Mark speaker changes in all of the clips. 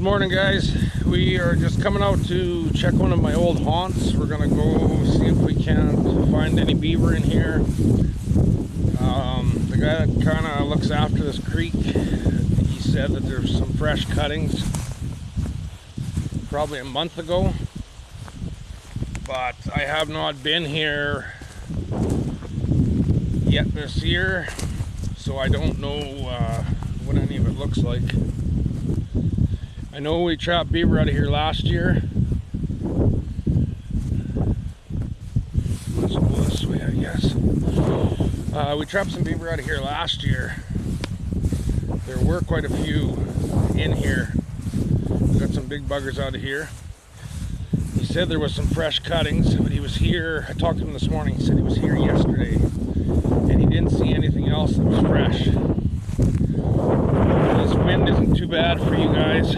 Speaker 1: morning, guys. We are just coming out to check one of my old haunts. We're gonna go see if we can find any beaver in here. The guy that kind of looks after this creek, he said that there's some fresh cuttings probably a month ago, but I have not been here yet this year, so I don't know what any of it looks like. I know we trapped beaver out of here last year. Let's go this way, I guess. We trapped some beaver out of here last year. There were quite a few in here. We got some big buggers out of here. He said there was some fresh cuttings, but he was here. I talked to him this morning. He said he was here yesterday, and he didn't see anything else that was fresh. This wind isn't too bad for you guys.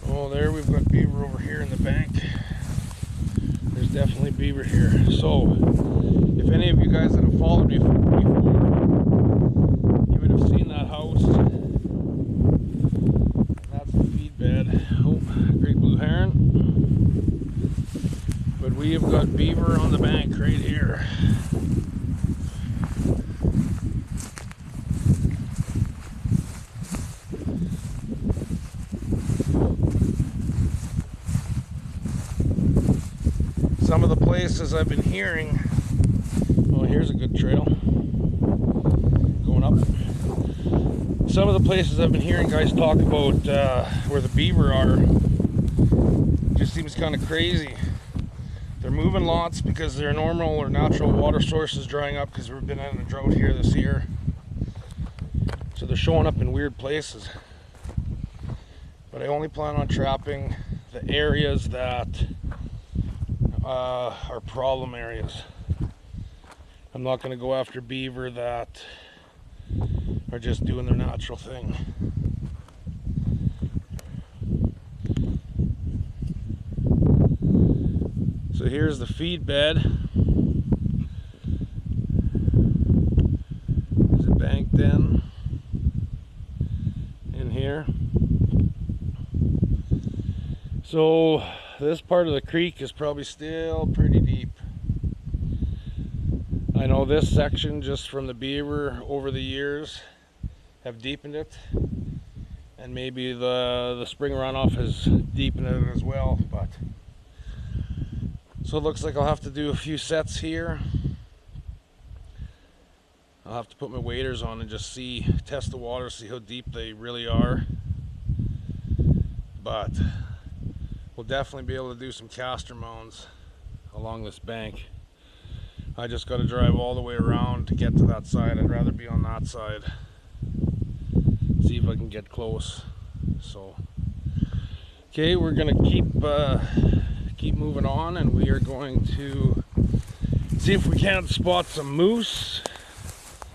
Speaker 1: Oh, there we've got beaver over here in the bank. There's definitely beaver here. So, if any of you guys that have followed me before, you would have seen that house. That's the feed bed. Oh, great blue heron. But we have got beaver on the bank right here. Some of the places I've been hearing, well, here's a good trail going up. Some of the places I've been hearing guys talk about where the beaver are, just seems kind of crazy. They're moving lots because their normal or natural water source is drying up because we've been in a drought here this year. So they're showing up in weird places. But I only plan on trapping the areas that are problem areas. I'm not going to go after beaver that are just doing their natural thing. So here's the feed bed. There's a bank den in here. So this part of the creek is probably still pretty deep. I know this section, just from the beaver over the years, have deepened it, and maybe the spring runoff has deepened it as well. But so it looks like I'll have to do a few sets here. I'll have to put my waders on and just test the water, see how deep they really are. But we'll definitely be able to do some caster mounds along this bank. I just got to drive all the way around to get to that side. I'd rather be on that side. See if I can get close. So, okay, we're gonna keep moving on, and we are going to see if we can't spot some moose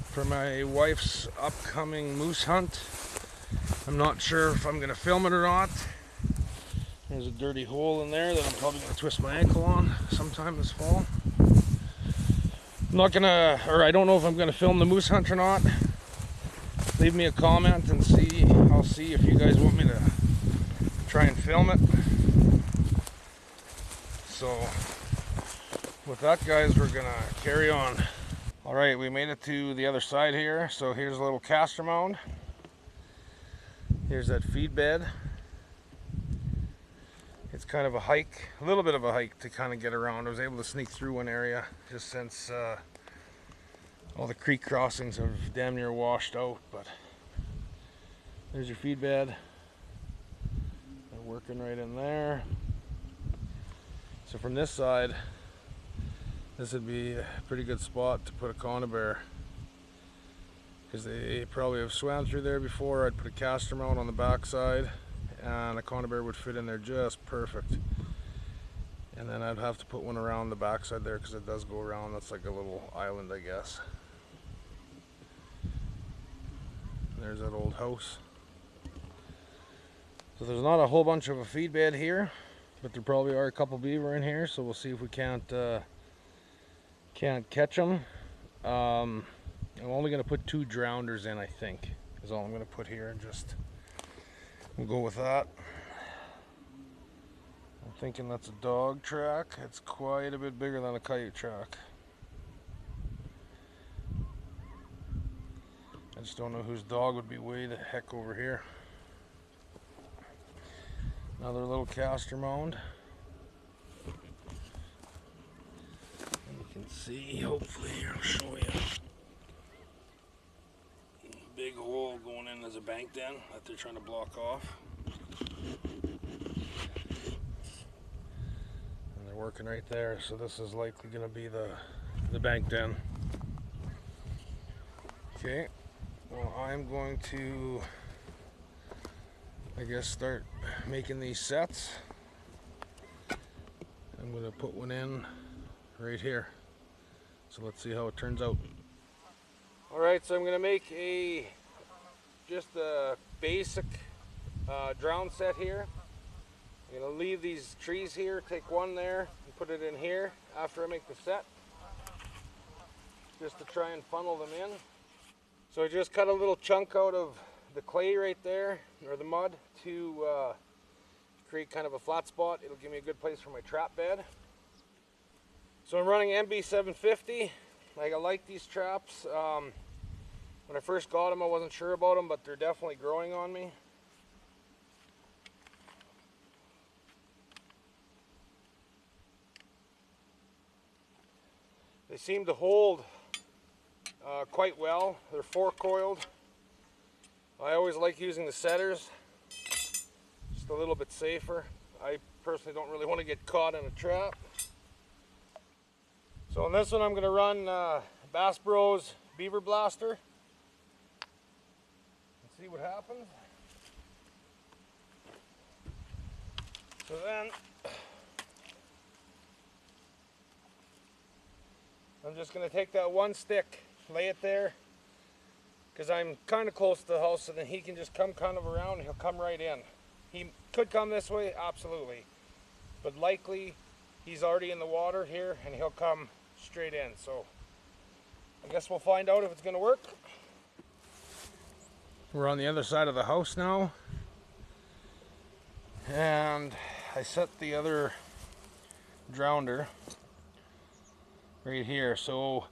Speaker 1: for my wife's upcoming moose hunt. I'm not sure if I'm gonna film it or not. There's a dirty hole in there that I'm probably going to twist my ankle on sometime this fall. I'm not gonna, or I don't know if I'm going to film the moose hunt or not. Leave me a comment and I'll see if you guys want me to try and film it. So, with that, guys, we're going to carry on. Alright, we made it to the other side here. So here's a little caster mound. Here's that feed bed. It's kind of a hike, a little bit of a hike to kind of get around. I was able to sneak through one area just since all the creek crossings have damn near washed out. But there's your feed bed. They're working right in there. So from this side, this would be a pretty good spot to put a conibear, because they probably have swam through there before. I'd put a caster mount on the back side, and a conibear would fit in there just perfect. And then I'd have to put one around the backside there, because it does go around. That's like a little island, I guess. There's that old house. So there's not a whole bunch of a feed bed here, but there probably are a couple beaver in here. So we'll see if we can't catch them. I'm only going to put 2 drowners in, I think. is all I'm going to put here, and just we'll go with that. I'm thinking that's a dog track. It's quite a bit bigger than a coyote track. I just don't know whose dog would be way the heck over here. Another little caster mound. And you can see, hopefully, here, I'll show you. Big hole going in as a bank den that they're trying to block off. And they're working right there, so this is likely going to be the bank den. Okay, well, I'm going to, I guess, start making these sets. I'm going to put one in right here. So let's see how it turns out. Alright, so I'm going to make just a basic drown set here. I'm going to leave these trees here, take one there, and put it in here after I make the set, just to try and funnel them in. So I just cut a little chunk out of the clay right there, or the mud, to create kind of a flat spot. It'll give me a good place for my trap bed. So I'm running MB750. I like these traps. When I first got them, I wasn't sure about them, but they're definitely growing on me. They seem to hold quite well. They're 4-coiled. I always like using the setters, just a little bit safer. I personally don't really want to get caught in a trap. So on this one, I'm going to run Bass Bros Beaver Blaster. Let's see what happens. So then, I'm just going to take that one stick, lay it there, because I'm kind of close to the house, so then he can just come kind of around and he'll come right in. He could come this way, absolutely, but likely he's already in the water here and he'll come straight in. So I guess we'll find out if it's going to work. We're on the other side of the house now, and I set the other drowner right here. So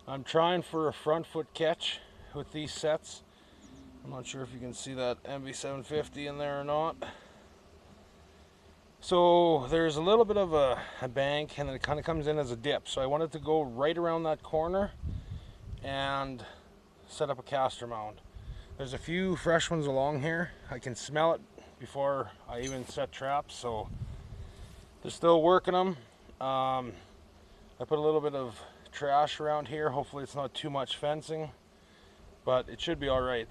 Speaker 1: I'm trying for a front foot catch with these sets. I'm not sure if you can see that MB750 in there or not. So there's a little bit of a bank, and then it kind of comes in as a dip. So I wanted to go right around that corner and set up a caster mound. There's a few fresh ones along here. I can smell it before I even set traps, so they're still working them. I put a little bit of trash around here. Hopefully it's not too much fencing, but it should be all right.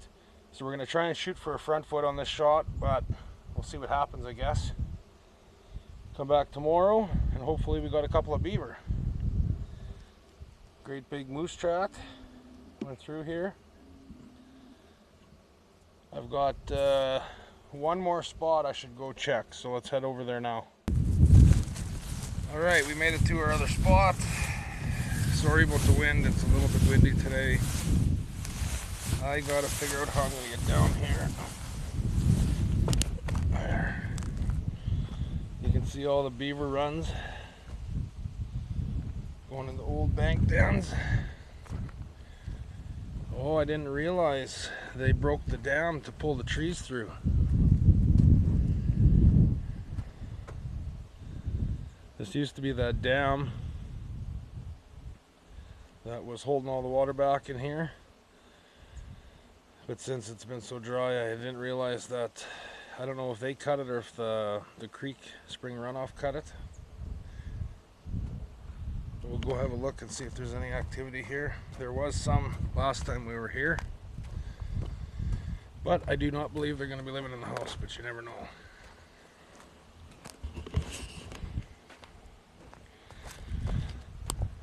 Speaker 1: So we're going to try and shoot for a front foot on this shot, but we'll see what happens, I guess. Come back tomorrow, and hopefully we got a couple of beaver. Great big moose track went through here. I've got one more spot I should go check, so let's head over there now. Alright, we made it to our other spot. Sorry about the wind, it's a little bit windy today. I gotta figure out how I'm gonna get down here. There. You can see all the beaver runs going in the old bank dams. Oh, I didn't realize they broke the dam to pull the trees through. This used to be that dam that was holding all the water back in here. But since it's been so dry, I didn't realize that. I don't know if they cut it or if the creek spring runoff cut it. We'll go have a look and see if there's any activity here. There was some last time we were here, but I do not believe they're going to be living in the house, but you never know.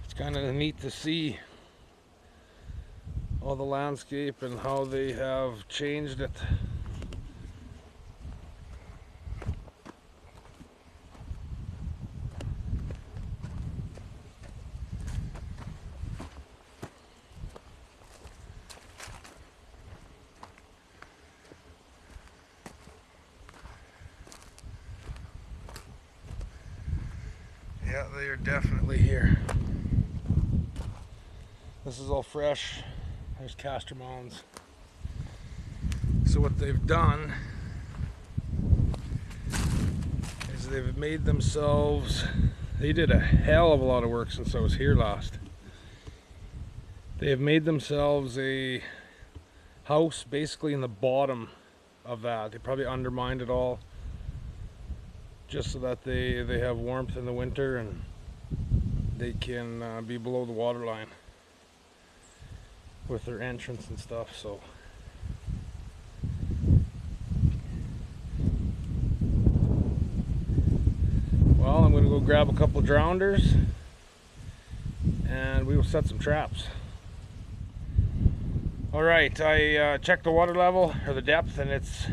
Speaker 1: It's kind of neat to see all the landscape and how they have changed it. Yeah, they are definitely here. This is all fresh. There's castor mounds. So what they've done is they've made themselves, they did a hell of a lot of work since I was here last. They have made themselves a house basically in the bottom of that. They probably undermined it all just so that they have warmth in the winter and they can be below the water line with their entrance and stuff. So well, I'm going to go grab a couple drowners and we will set some traps. Alright, I checked the water level, or the depth, and it's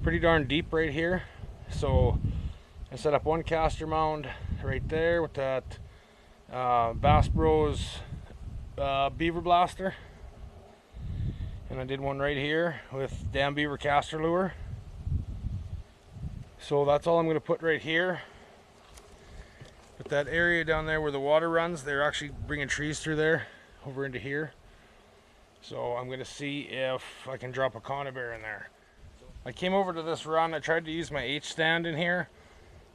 Speaker 1: pretty darn deep right here. So I set up one castor mound right there with that Bass Bros Beaver blaster. And I did one right here with Damn Beaver caster lure. So that's all I'm going to put right here. But that area down there where the water runs, they're actually bringing trees through there over into here. So I'm going to see if I can drop a conibear in there. I came over to this run. I tried to use my H stand in here,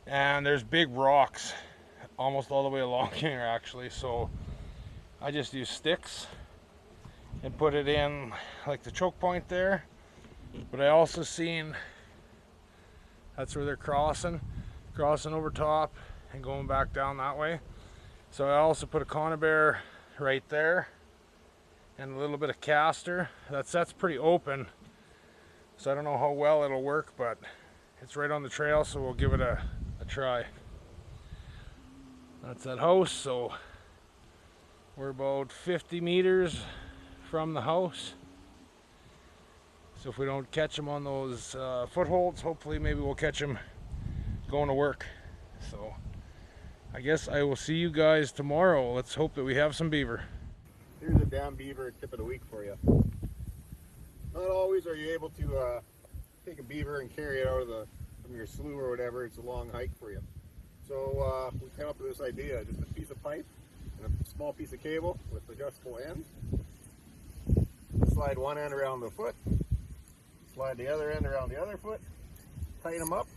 Speaker 1: and there's big rocks almost all the way along here actually. So I just use sticks and put it in like the choke point there. But I also seen that's where they're crossing over top and going back down that way. So I also put a conibear right there and a little bit of castor. That's pretty open, so I don't know how well it'll work, but it's right on the trail, so we'll give it a try. That's that house. So we're about 50 meters from the house. So if we don't catch them on those footholds, hopefully maybe we'll catch them going to work. So I guess I will see you guys tomorrow. Let's hope that we have some beaver.
Speaker 2: Here's a damn beaver tip of the week for you. Not always are you able to take a beaver and carry it out of from your slough or whatever. It's a long hike for you. So we came up with this idea: just a piece of pipe and a small piece of cable with adjustable ends. Slide one end around the foot, slide the other end around the other foot, tighten them up.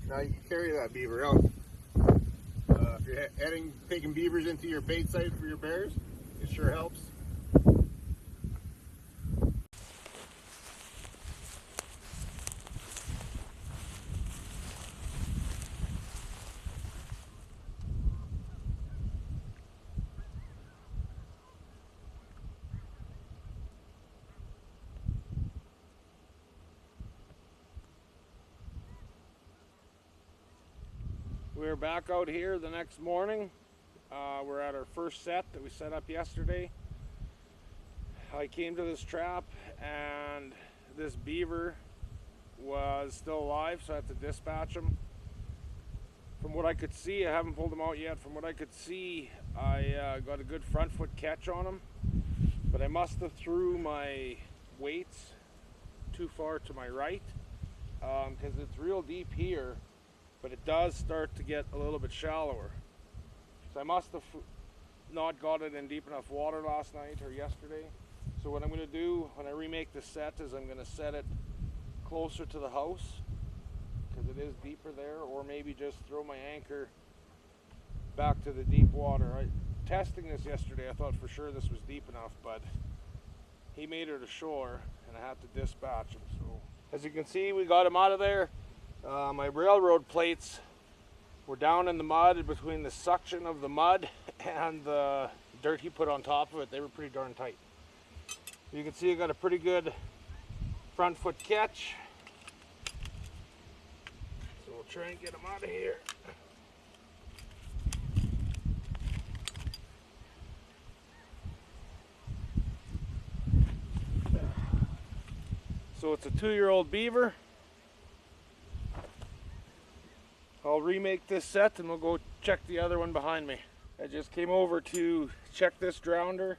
Speaker 2: Now you can carry that beaver out. If you're taking beavers into your bait site for your bears, it sure helps.
Speaker 1: We're back out here the next morning. We're at our first set that we set up yesterday. I came to this trap and this beaver was still alive, so I had to dispatch him. From what I could see, I haven't pulled him out yet. From what I could see, I got a good front foot catch on him, but I must have threw my weights too far to my right, because it's real deep here, but it does start to get a little bit shallower. So I must have not got it in deep enough water last night or yesterday. So what I'm going to do when I remake the set is I'm going to set it closer to the house, because it is deeper there, or maybe just throw my anchor back to the deep water. Testing this yesterday, I thought for sure this was deep enough, but he made it ashore and I had to dispatch him. So as you can see, we got him out of there. My railroad plates were down in the mud between the suction of the mud and the dirt he put on top of it. They were pretty darn tight. You can see I got a pretty good front foot catch. So we'll try and get him out of here. So it's a 2-year-old beaver. I'll remake this set and we'll go check the other one behind me. I just came over to check this drowner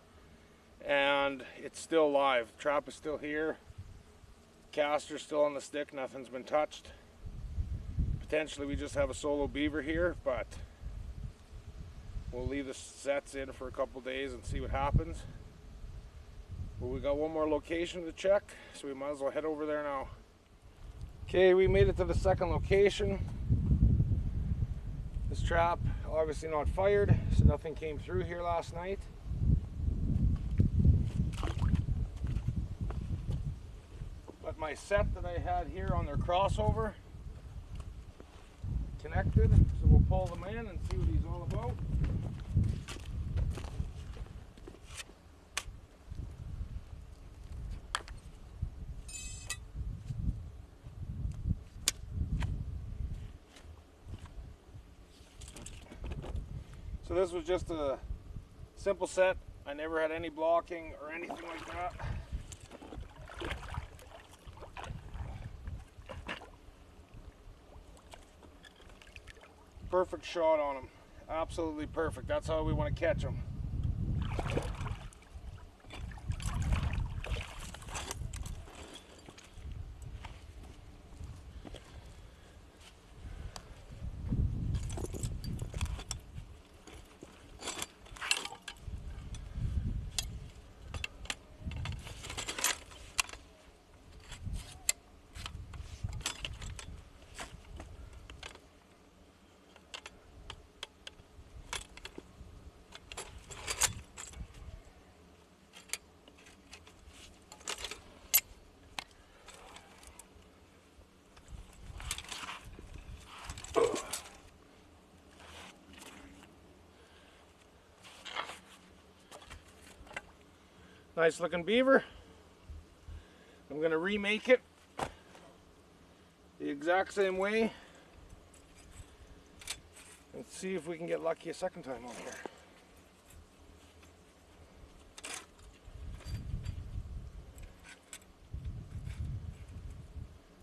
Speaker 1: and it's still live. The trap is still here. Caster's still on the stick, nothing's been touched. Potentially we just have a solo beaver here, but we'll leave the sets in for a couple days and see what happens. But we got one more location to check, so we might as well head over there now. Okay, we made it to the second location. This trap obviously not fired, so nothing came through here last night. But my set that I had here on their crossover connected, so we'll pull them in and see what he's all about. So this was just a simple set. I never had any blocking or anything like that. Perfect shot on him. Absolutely perfect. That's how we want to catch him. Nice looking beaver. I'm going to remake it the exact same way. Let's see if we can get lucky a second time on here.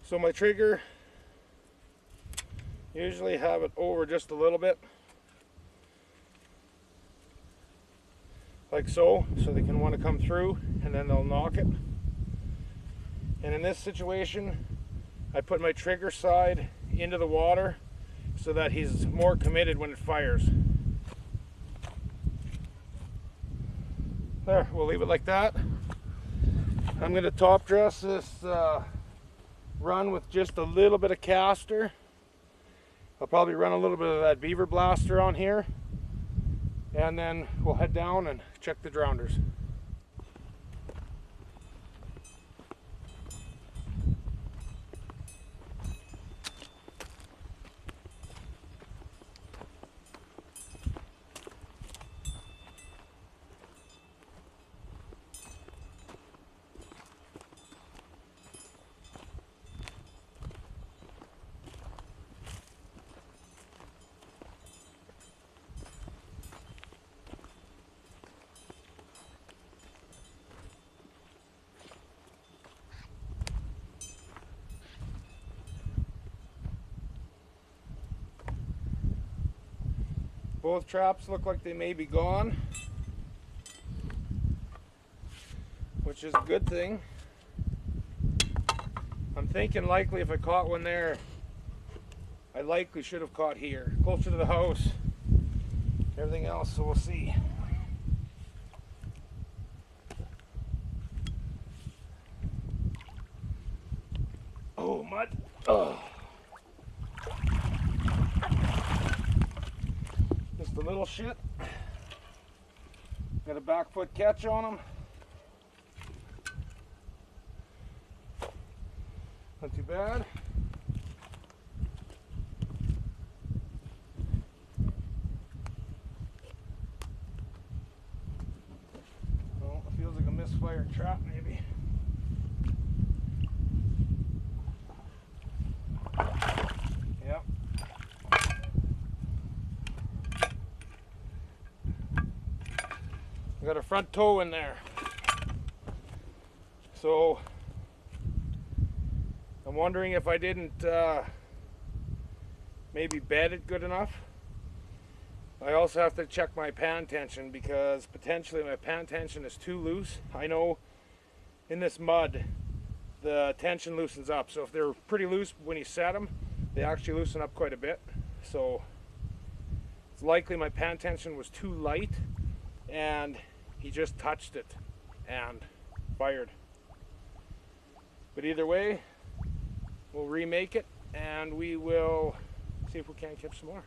Speaker 1: So my trigger, usually have it over just a little bit, like so they can want to come through, and then they'll knock it. And in this situation, I put my trigger side into the water so that he's more committed when it fires. There, we'll leave it like that. I'm going to top dress this run with just a little bit of caster. I'll probably run a little bit of that Beaver blaster on here, and then we'll head down and check the drowners. Both traps look like they may be gone, which is a good thing. I'm thinking likely if I caught one there, I likely should have caught here, closer to the house. Everything else, so we'll see. Oh, mud. Oh. Just a little shit. Got a back foot catch on him. Not too bad. Well, it feels like a misfired trap maybe. Yep. I got a front toe in there. So I'm wondering if I didn't maybe bed it good enough. I also have to check my pan tension because potentially my pan tension is too loose. I know in this mud the tension loosens up. So if they're pretty loose when you set them, they actually loosen up quite a bit. So It's likely my pan tension was too light and he just touched it and fired. But either way, we'll remake it and we will see if we can't catch some more.